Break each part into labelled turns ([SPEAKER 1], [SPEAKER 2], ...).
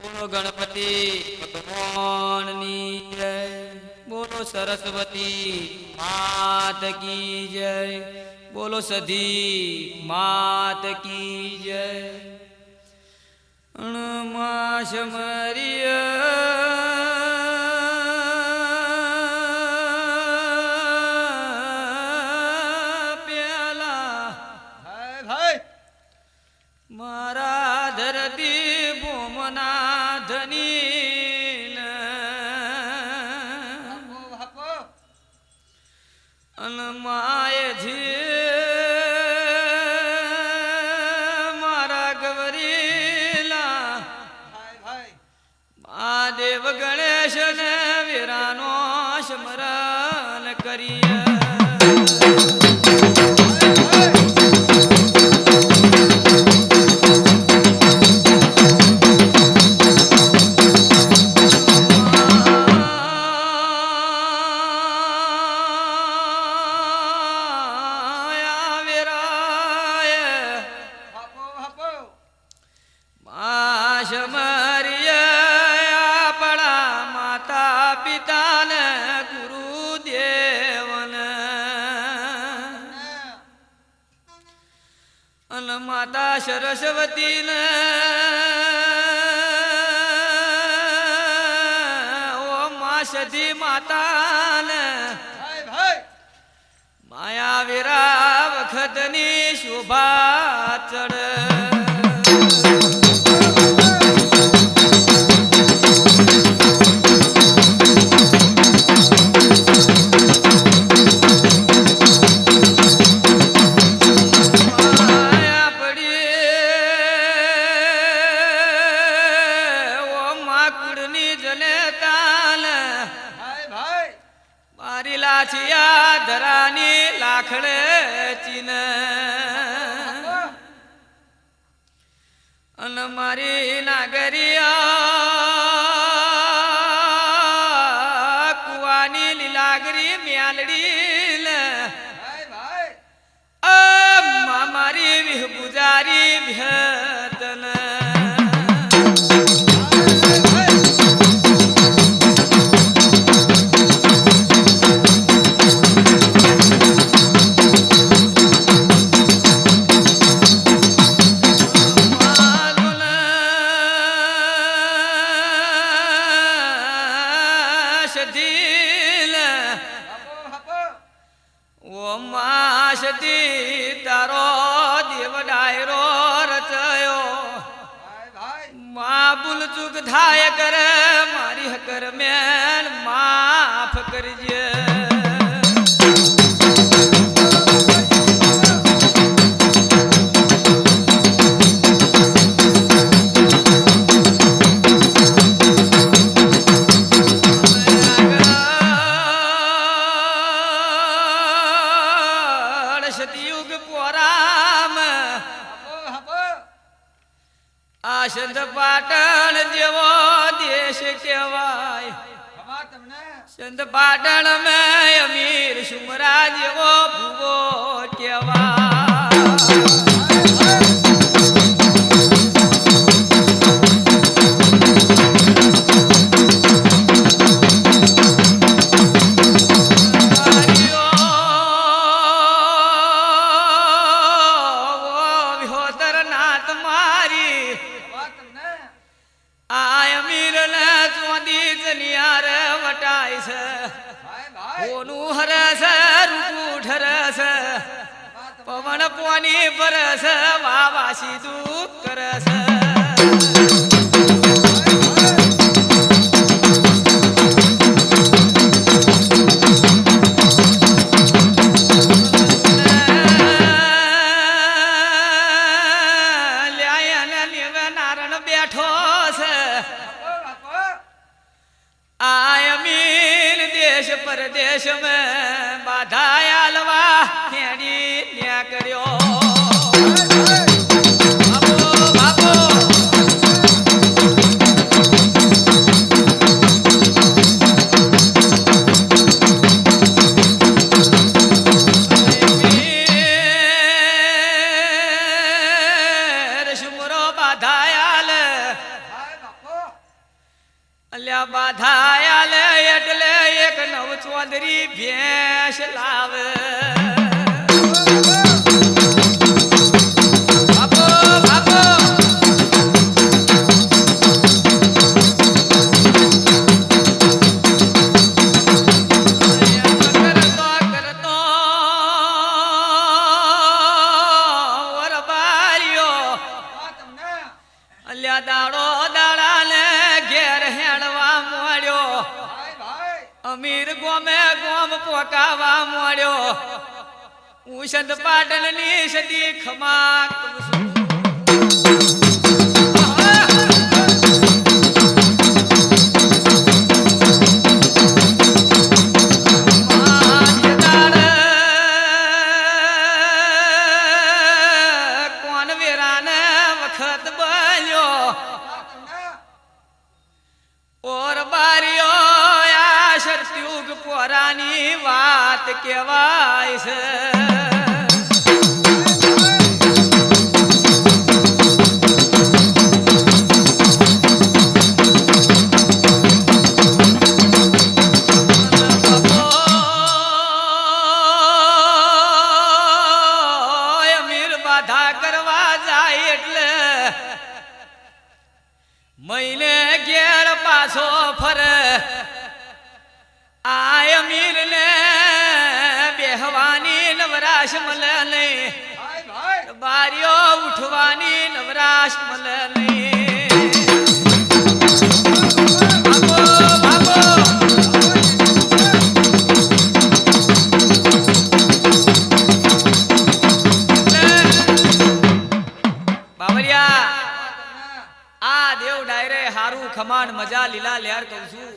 [SPEAKER 1] બોલો ગણપતિ ભગવાનની જય, બોલો સરસ્વતી માત કી જય, બોલો સધી માત કી જય. અણમાશ મારા ધરતી ભૂમના ધની અનમાય મારા ગવરીલા મહાદેવ ગણેશ ને વીરાનો સ્મરણ કરીએ. માતા સરસ્વતી ને ઓ મા સધી માતા ને માયા વીરા વખત ની શોભા ચડે. ધરાની લાખડે ચીન અન મારી નાગરિયા કુવાની લીલાગરી મ્યાલડી મારી વિહ ગુજારી વિહતન તારો દેવ ડાયરો રચયો મા ભૂલ ચૂક થાય કરે મારી હકર મેન માફ કરજે. સતયુગ પોરામ આ સંત પાટણ જેવો દેશ કહેવાય. સંત પાટણ મેં અમીર સુમરા જેવો ભૂવો કહેવાય. પવન પોની પરસ વાવાસી દુઃખ કરસ નારણ બેઠો છે આય મીન દેશ પરદેશ મેં બાધા આલવા ખેડી ન્યા કર્યો. અલ્યા બાધા આલે એટલે એક નવ ચોંદરી ભેંસ લાવે બાપો બાપો દાડો દાડાને ઘેર હેડવા મળ્યો અમીર ગોમે ગોમ પોકાવા મળ્યો ઉષદ પાટણ ની સદી ખમા કોણ વેરાને વખત બન્યો ઓર બારીઓ આ સતયુગ પોરાની વાત કહેવાય છે અમીર બાધા કરવા જાય એટલે મહિને ઘેર પાછો ફરે આ અમીર ને બેહવાની નવરાશ મળે નહીં બારીઓ ઉઠવાની નવરાશ મળે નહીં ભાગો બાબરિયા આ દેવ ડાયરે હારું ખમાન મજા લીલા લેર કહું છું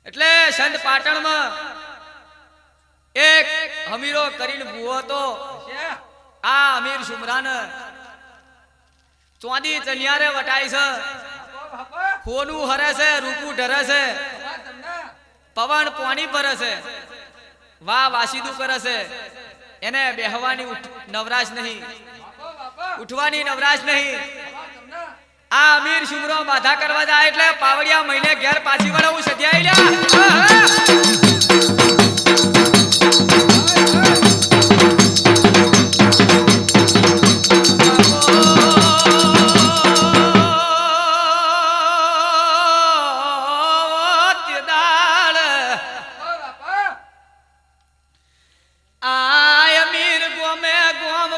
[SPEAKER 1] એટલે સંત પાટણમાં એક અમીરો કરીને ભૂવો હતો આ અમીર સુમરાન ચોદી ચનિયારે વટાય છે ખોનું હરે છે રૂપું ઢરે છે પવન પાણી ભરે છે વાહ વાસીદું કરે છે એને બેહવાની નવરાશ નહીં ઉઠવાની નવરાશ નહીં આ અમીર સુમરો બાધા કરવા જાય એટલે પાવડિયા મહિને ઘેર પાછી વળવું સધ્યાઈ લ્યા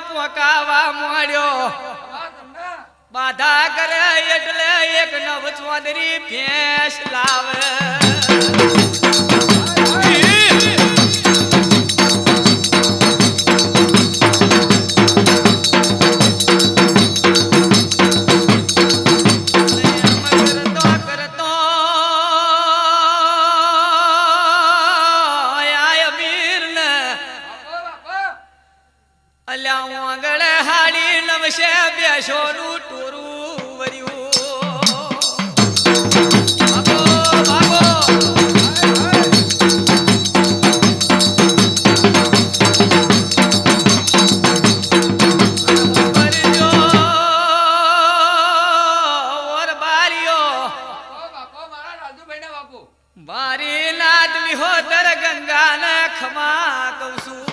[SPEAKER 1] પોકાવા મળ્યો બાધા કરે એટલે એક નવ ચોંદરી ભેંસ લાવે કરતો અમીર ને અલ્યા આગળ હાડી નવશે બેસોનું ટોરું વર્યું ભાગો ભરજો ઓર બારીઓ બારી નાદ વિહોતર ગંગાને ખમા કહું છું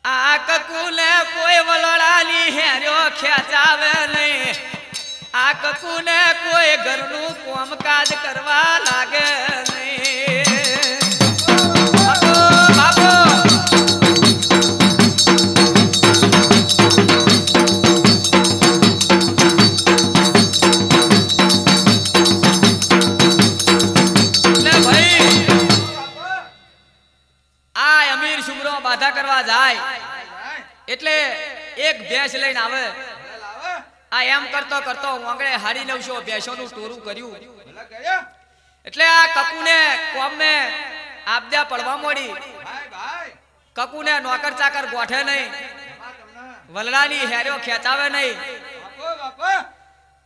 [SPEAKER 1] આ કકુને કોઈ વલડાની હેર્યો ખેંચાવે નહીં આ કકુને કોઈ ઘરનું કામકાજ કરવા લાગે નહીં બાપો બાધા કરવા જાય એટલે એક ભેંસ લઈને આવે આ એમ કરતો કરતો વાંગડે હાડી નવશો ભેંસોનું ટોરું કર્યું એટલે આ કકુને કોમને આપદા પડવા મોડી કકુને નોકર ચાકર ગોઠે નહીં વલડાની હેર્યો ખેંચાવે નહીં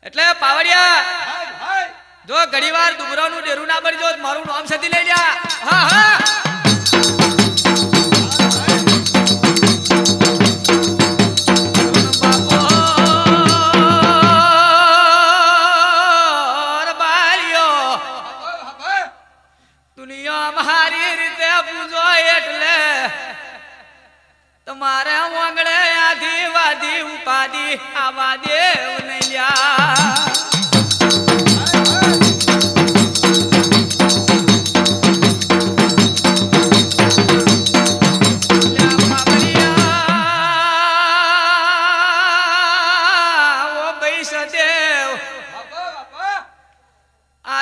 [SPEAKER 1] એટલે પાવડિયા
[SPEAKER 2] ભાઈ ભાઈ
[SPEAKER 1] જો ઘડીવાર દુબરાનું ડેરું ના બળજો મારું નામ સદી લઈ જા હા હા તમારે વાંગડે આધી વાધી ઉપાધી આવા દેવ નૈયા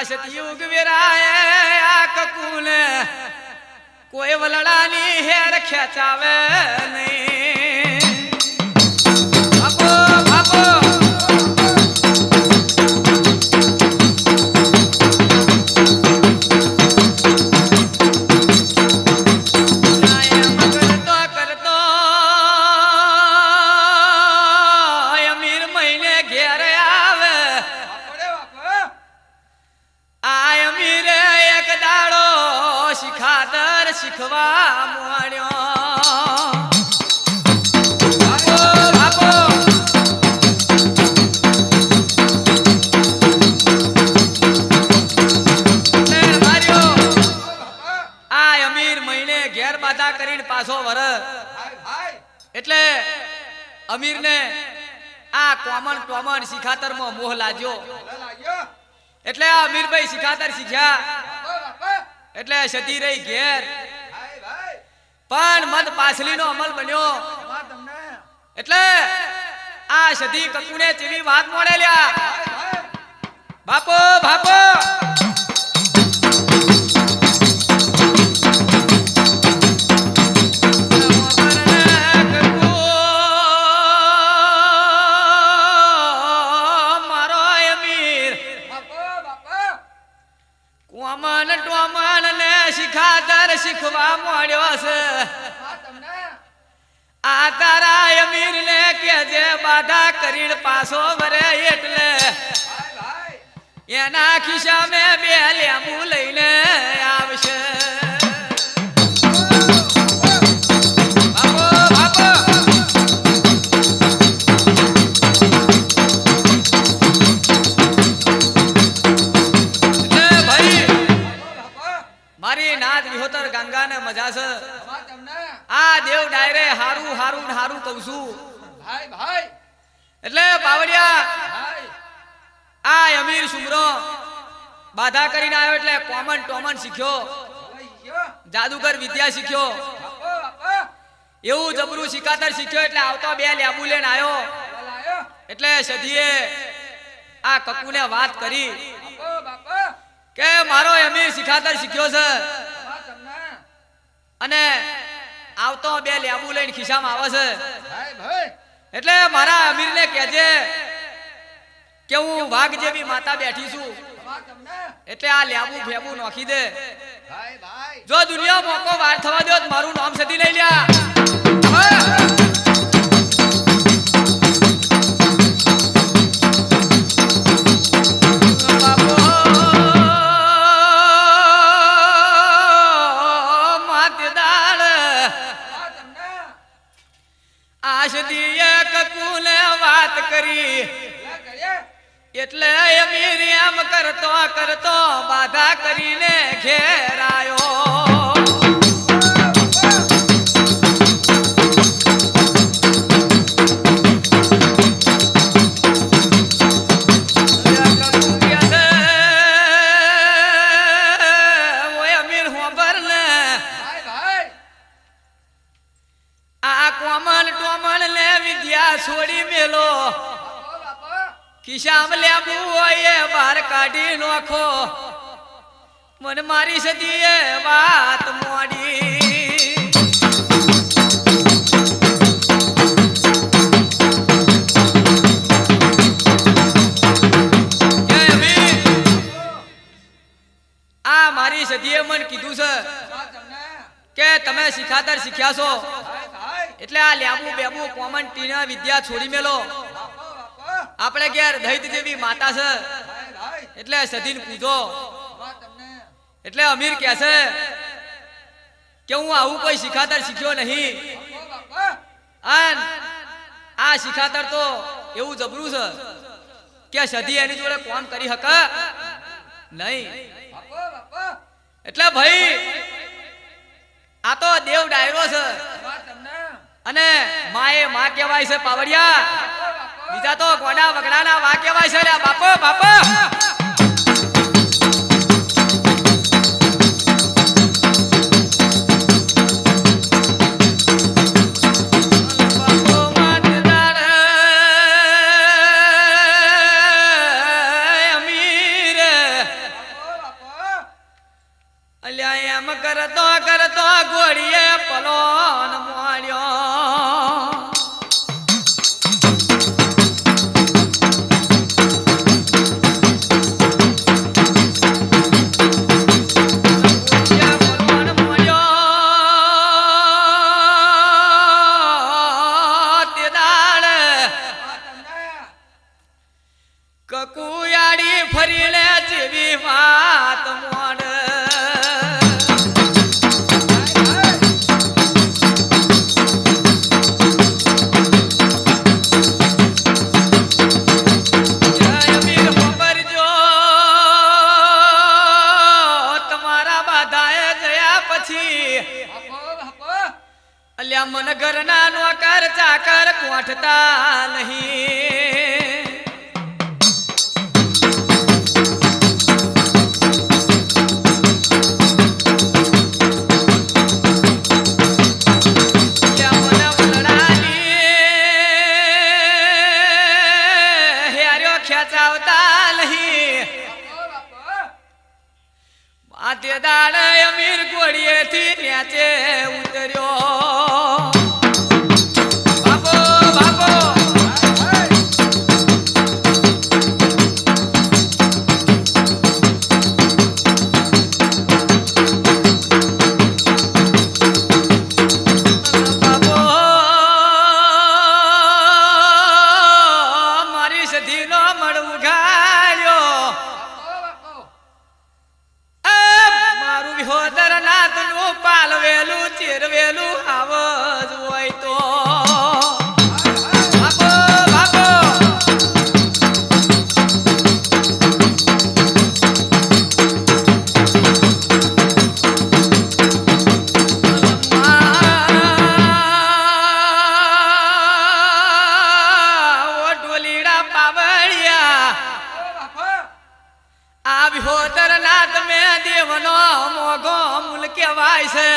[SPEAKER 1] સતયુગ વેરાય આ કકુને કોઈ વલડાની હેર ખેંચાવે નહીં બાપો બાપો કરતો અમીર મહિને ઘેર આવે અમીરે એક દાડો શિખાતર શીખવા માંડ્યો બાપો માર્યો આ અમીર મહિને ઘેર બાધા કરીને પાછો વર એટલે અમીરને આ કોમન શિખાતરમાં મોહ લાગ્યો એટલે આ અમીરભાઈ શિખાતર શીખ્યા એટલે સતી રહી ઘેર પણ મત પાછલીનો અમલ બન્યો એટલે આ સતી કકુને ચેવી વાત મોડે લ્યા બાપો બાપો શીખવા મળ્યો છે આ તારા અમીર ને કે જે બાધા કરીને પાછો વરે એટલે એના ખિસ્સા મેં બે લેમુ લઈને આવશે બાપો બાપો મારી નાદ વિહોતર ગંગા ને મજા છે આ દેવ ડાયરે હારું હારું હારું કહું છું
[SPEAKER 2] ભાઈ ભાઈ
[SPEAKER 1] એટલે પાવડિયા આ અમીર સુમરો બાધા કરીને આવ્યો એટલે ટોમન શીખ્યો જાદુગર વિદ્યા શીખ્યો એવું જબરું શિકાતર શીખ્યો એટલે આવતો બે લેબુ લઈને આવ્યો એટલે સધીએ આ કકુને વાત કરી કે મારો અમીર શિખાતર શીખ્યો છે અને આવતો બે લેબુ લઈને ખિસ્સામાં આવે છે એટલે મારા અમીરને કહેજે કે હું વાઘ જેવી માતા બેઠી છું એટલે આ લેબુ ફેબુ નોખી દે જો દુનિયા મોકો વાર થવા દો મારું નામ સદી લઈ લ્યા વાત કરી એટલે અમીર એમ કરતો કરતો બાધા કરીને ઘેર આયો છોડી મેલો ખિસ્સામ લેબુ હોય બહાર કાઢી નોખો મને મારી સદીએ વાત મોડી આ મારી સદીએ મને કીધું છે કે તમે શિખાતર શીખ્યા છો એટલે આ લેબુ બેબુ કોમન ટીના વિદ્યા છોડી મેલો આપણે ઘેર દૈત જેવી માતા છે
[SPEAKER 2] ભાઈ ભાઈ
[SPEAKER 1] એટલે સધીને પૂજો.
[SPEAKER 2] વાહ તમને
[SPEAKER 1] એટલે અમીર કહે છે કે હું આવું કોઈ શિખાતર શીખ્યો નહીં.
[SPEAKER 2] બાપો બાપા
[SPEAKER 1] અન આ શિખાતર તો એવું જબરું છે કે સધી એની જોડે કોમ કરી હક નહીં.
[SPEAKER 2] બાપો બાપા
[SPEAKER 1] એટલે ભાઈ આ તો દેવ ડાયરો છે
[SPEAKER 2] વાહ તમને
[SPEAKER 1] અને માએ માં કહેવાય છે પાવડિયા. બીજા તો ગોડા વગડાના વા કહેવાય છે. લ્યા બાપો બાપો કરતો ગોળીએ પલોન મોડ્યો. કકુયાડી ફરીને જેવી વાત મોડ. અલ્યા મન ઘરના નોકર ચાકર કોઠતા નહીં. ખેંચાવતા નહીં. માથે દાડે અમીર ઘોડીએથી ન્યાચે ઉતર્યો. બાપો બાપો બાપો મારી સધીનો મળવું ઘાલ્યો. મારું વિહોદર નાથનું પાલવેલું ચીરવેલું આવજ હોય તો. બાપો બાપો ઓ ઢોલીડા પાવળિયા આ વિહોદર નાથ મેં દેવનો મોગો મૂલ કહેવાય છે.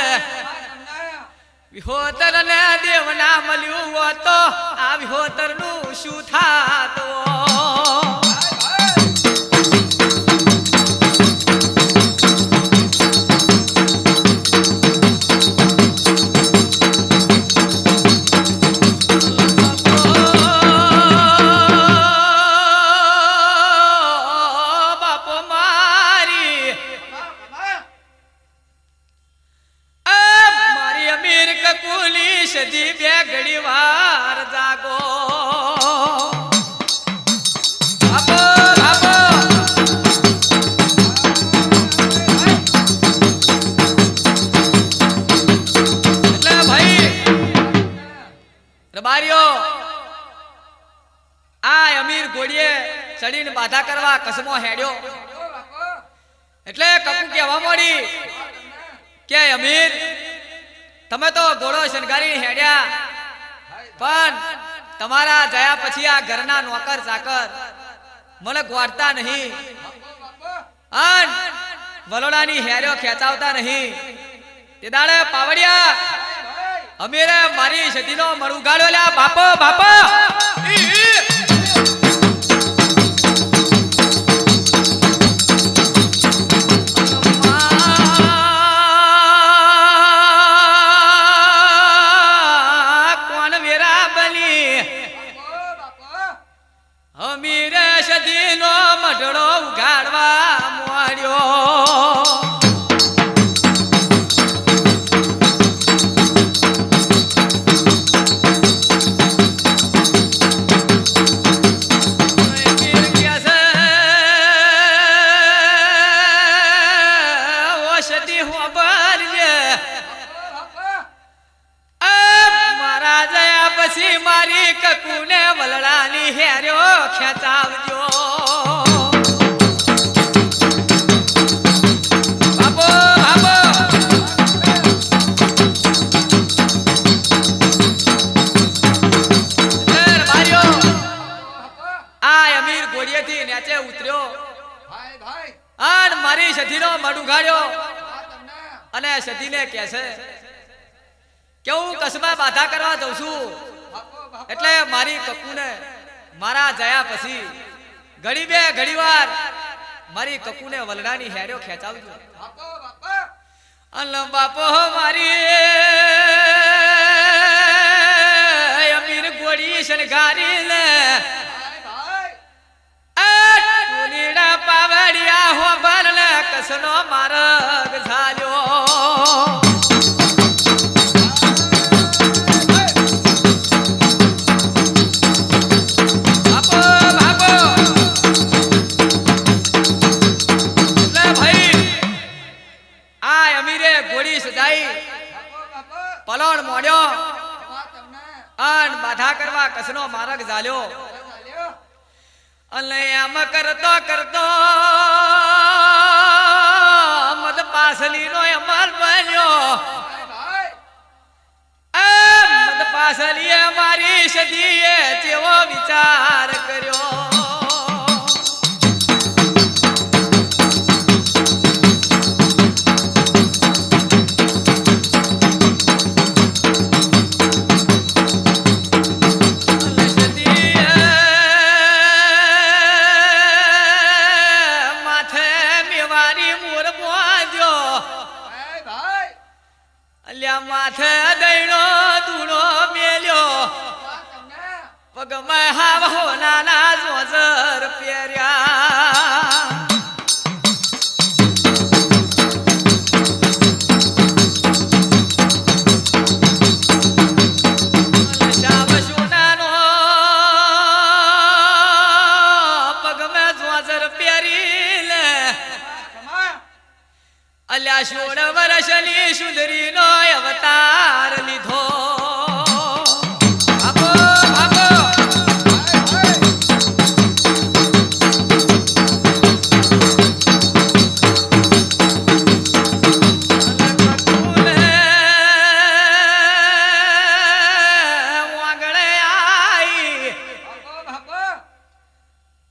[SPEAKER 1] વિહોદર ને દેવના મળ્યું હો તો આ વિહોદર નું શું થાતો. બાપો મારી મારી અમીર કકુલી સદી બે ઘડી વાર જાગો. બાપો બાપો એટલે ભાઈ રબારીઓ આ અમીર ઘોડીએ ચડીને બાધા કરવા કસમો હેડ્યો. એટલે કકુ કહેવા મોડી કે અમીર તમે તો ઘોડો શણગારી હેડ્યા પણ તમારા જયા પછી આ ઘરના નોકર ચાકર મને ગોળતા નહીં અન વલોડાની હેર્યો ખેંચાવતા નહીં. તે દાડે પાવડિયા અમીરે મારી સતીનો મળું ગાળ્યો. લ્યા બાપો બાપો અમીરે સદીનો મઢડો ઉગાડવા મોડ્યો. ખેંચાવજો બાપો બાપો ઘોડીએથી નીચે ઉતર્યો
[SPEAKER 2] ભાઈ ભાઈ
[SPEAKER 1] અને મારી સધીનો મઢ ઉઘાડ્યો
[SPEAKER 2] વાહ તમને
[SPEAKER 1] અને સધીને કહે છે કે હું કસબા બાધા કરવા જઉં છું
[SPEAKER 2] બાપો બાપો
[SPEAKER 1] એટલે મારી કકુને મારા જયા પછી ઘડીવાર મારી કકુને વલડાની હેડ્યો ખેંચાવજો
[SPEAKER 2] બાપો બાપો
[SPEAKER 1] અલ્લા બાપો મારી અમીર ઘોડી શણગારી લે પાવડિયા હો ભરને કસનો માર્ગ ઝાલ્યો બાપો બાપો લે ભાઈ આ અમીરે ઘોડી સજાઈ
[SPEAKER 2] બાપો બાપો
[SPEAKER 1] પલોણ મોડ્યો
[SPEAKER 2] વાહ તમને
[SPEAKER 1] અન બાધા કરવા કસનો માર્ગ ઝાલ્યો
[SPEAKER 2] ચાલ્યો
[SPEAKER 1] અને આમ કરતો કરતો મદ પાસલી નો અમલ બન્યો
[SPEAKER 2] ભાઈ
[SPEAKER 1] મદ પાસલીએ મારી સદીએ જેવો વિચાર કર્યો માથે દઈનો દૂણો મેલ્યો
[SPEAKER 2] વાહ તમને
[SPEAKER 1] પગમાં હાવો નાના જોજર પહેર્યા શામ સોનાનો પગમાં જોજર પહેરી લે
[SPEAKER 2] કમા
[SPEAKER 1] અલ્યા 16 વર્ષની સુંદરીનો અવતાર લીધો બાપો બાપો વાગડે આઈ
[SPEAKER 2] બાપો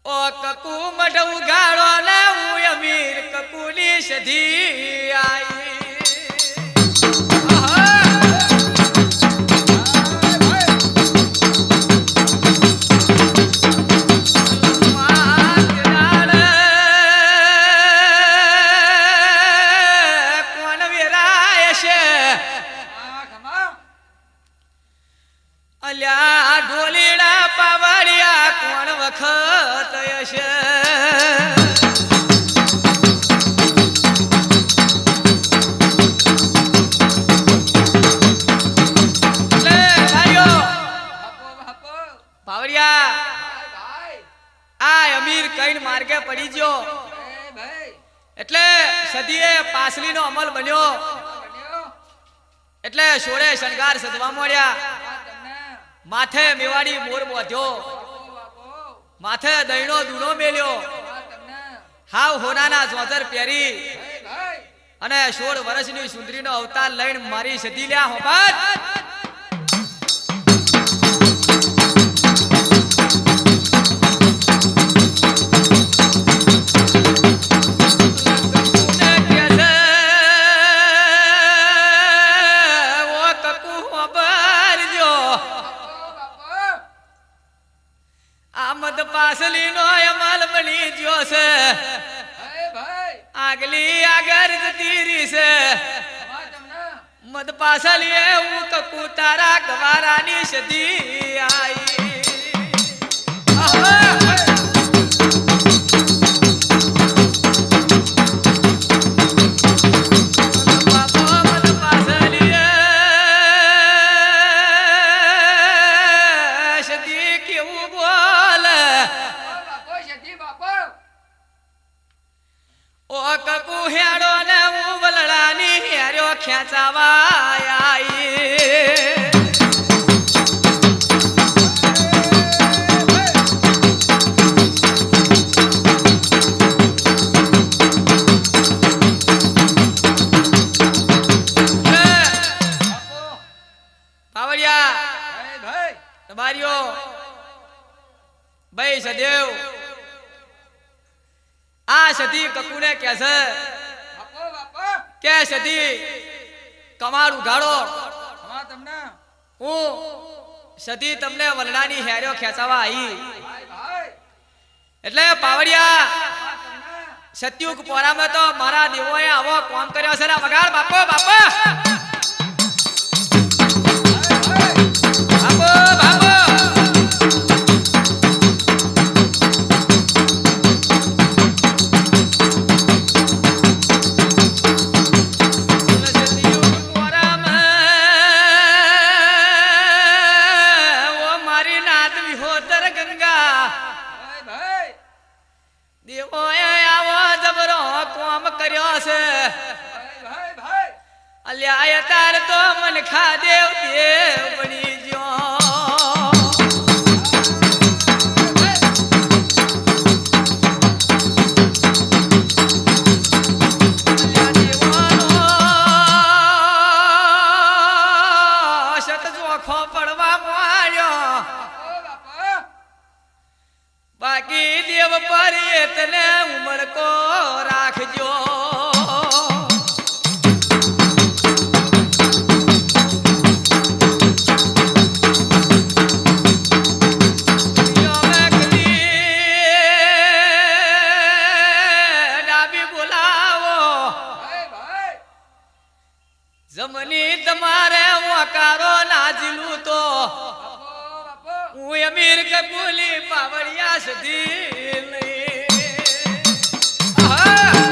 [SPEAKER 1] ઓ કકુ મઢ ઉગાડો ને હું અમીર કકુની સધી આઈ કોણ વેરાય છે
[SPEAKER 2] કમા
[SPEAKER 1] અલ્યા ઢોલીડા પાવડિયા કોણ વખત હશે લે ભાઈઓ
[SPEAKER 2] બાપો બાપો
[SPEAKER 1] પાવડિયા
[SPEAKER 2] ભાઈ
[SPEAKER 1] આ અમીર કઈન માર્ગે પડી ગયો
[SPEAKER 2] ભાઈ
[SPEAKER 1] એટલે સદીએ પાસલીનો અમલ બન્યો
[SPEAKER 2] બન્યો
[SPEAKER 1] એટલે સોળે શણગાર સજવા મળ્યા
[SPEAKER 2] વાહ તમને
[SPEAKER 1] માથે મેવાડી મોર બોધ્યો
[SPEAKER 2] બાપો બાપો
[SPEAKER 1] માથે દઈનો દૂણો મેલ્યો
[SPEAKER 2] વાહ તમને
[SPEAKER 1] હાવ હોનાના જોતર પહેરી
[SPEAKER 2] ભાઈ
[SPEAKER 1] અને 16 વર્ષની સુંદરીનો અવતાર લઈને મારી સદી લ્યા હોબાત આમદ પાસલીનો અમલ બની ગયો છે
[SPEAKER 2] ભાઈ
[SPEAKER 1] આગલી આગળ જતી રહી છે
[SPEAKER 2] વાહ તમને
[SPEAKER 1] મદ પાસલીએ હું કકુ તારા ગવારાની સદી આઈ બાપો મદ પાસલીએ સદી કેવું બોલે
[SPEAKER 2] બાપો શેઠી બાપો
[SPEAKER 1] ઓ કકુ હેડો ને હું વલડાની હેર્યો ખેંચાવા આઈ ભાઈ સદેવ આ સતી કકુને કહે છે
[SPEAKER 2] બાપો બાપો
[SPEAKER 1] કે સતી કમાડ ઉઘાડો
[SPEAKER 2] હા તમને
[SPEAKER 1] હું સતી તમને વલડાની હેર્યો ખેંચાવા આવી
[SPEAKER 2] ભાઈ ભાઈ
[SPEAKER 1] એટલે પાવડિયા
[SPEAKER 2] હા તમને
[SPEAKER 1] સત્યુગ પોરામાં તો મારા દેવોએ આવો કામ કર્યો છે ને વગાડ બાપો બાપો બાપો બાપો સત્યુગ પોરામાં ઓ મારી નાદ વિહોતર ગંગા
[SPEAKER 2] ભાઈ ભાઈ
[SPEAKER 1] દેવોએ આવો જબરો કોમ કર્યો છે
[SPEAKER 2] ભાઈ ભાઈ
[SPEAKER 1] અલ્યા તાર તો મન ખા દેવ દેવ બની ગયો અલ્યા દેવાનો શત જોખો પડવા માંડ્યો
[SPEAKER 2] બાપો બાપો
[SPEAKER 1] બાકી દેવ પર તને ઉમળકો રાખજો ડાબી બોલાવો
[SPEAKER 2] ભાઈ ભાઈ
[SPEAKER 1] જમની તમારે વકારો નાજલું તો
[SPEAKER 2] બાપો બાપો
[SPEAKER 1] હું અમીર કબૂલી પાવડિયા સુધી લઈ આહા!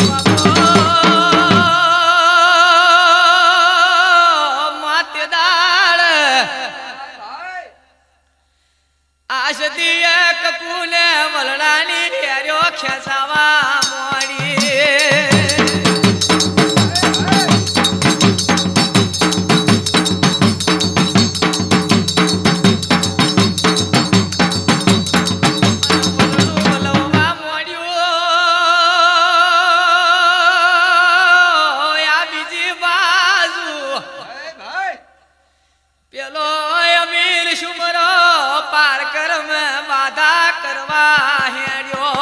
[SPEAKER 1] બાપો, માતેદાર
[SPEAKER 2] ભાઈ
[SPEAKER 1] આશદીએ કકુને વલડાની હેર્યો ખેંચાવા મોડી વલવા મોડ્યું આ બીજી બાજુ
[SPEAKER 2] ભાઈ ભાઈ
[SPEAKER 1] પેલો અમીર શુમરો પાર કરમ વાદા કરવા હેડ્યો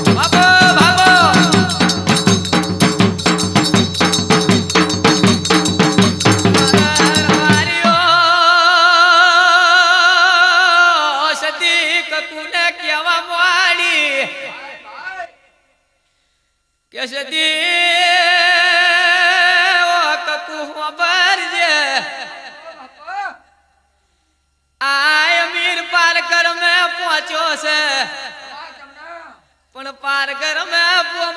[SPEAKER 1] ભાગો ભાગો સતી કકુને કેવા મોડી
[SPEAKER 2] ભાઈ
[SPEAKER 1] કે સતી ઓ કકુ ખબરજે
[SPEAKER 2] બાપો
[SPEAKER 1] આ અમીર પારકર મે પહોંચ્યો છે
[SPEAKER 2] હા તમને
[SPEAKER 1] પણ પારકર મે પોમ